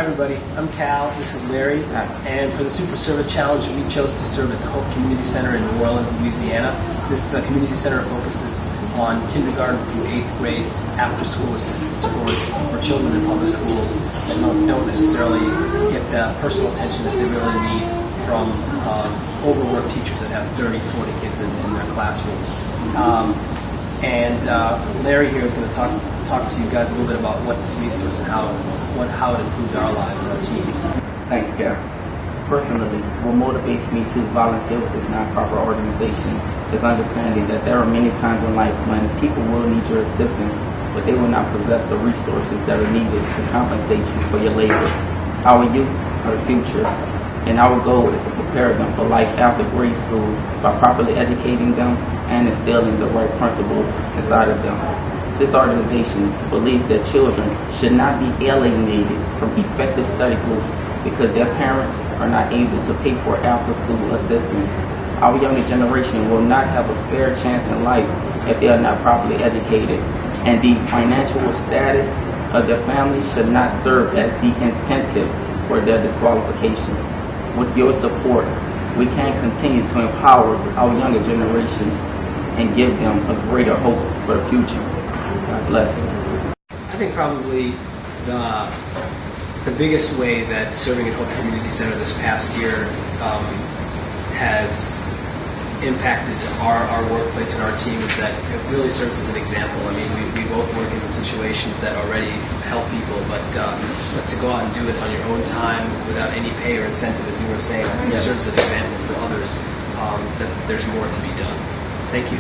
Hi everybody, I'm Cal, this is Larry, and for the Super Service Challenge we chose to serve at the Hope Community Center in New Orleans, Louisiana. This community center focuses on kindergarten through 8th grade after-school assistance for children in public schools that don't necessarily get the personal attention that they really need from overworked teachers that have 30, 40 kids in their classrooms. Larry here is going to talk to you guys a little bit about what this means to us and how it improved our lives and our teams. Thanks, Gary. Personally, what motivates me to volunteer with this nonprofit organization is understanding that there are many times in life when people will need your assistance, but they will not possess the resources that are needed to compensate you for your labor. Our youth are the future, and our goal is to prepare them for life after grade school by properly educating them and instilling the right principles inside of them. This organization believes that children should not be alienated from effective study groups because their parents are not able to pay for after-school assistance. Our younger generation will not have a fair chance in life if they are not properly educated, and the financial status of their families should not serve as the incentive for their disqualification. With your support, we can continue to empower our younger generation and give them a greater hope for the future. God bless. I think probably the biggest way that serving at Hope Community Center this past year has impacted our workplace and our team is that it really serves as an example. I mean, we both work in situations that already help people, but to go out and do it on your own time without any pay or incentive, as you were saying, I think it serves as an example for others that there's more to be done. Thank you.